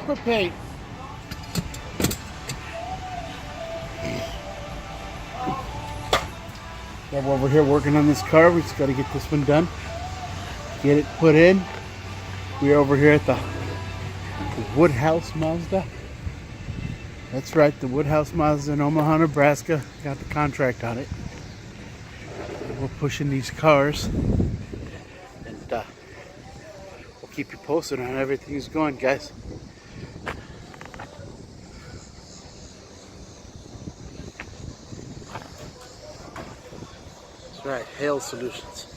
chocolate paint. Yeah, we're over here working on this car. We just got to get this one done. Get it put in. We're over here at the Woodhouse Mazda. That's right, the Woodhouse Mazda in Omaha, Nebraska. Got the contract on it. We're pushing these cars. And we'll keep you posted on everything's going, guys. That's right, Hail Solutions.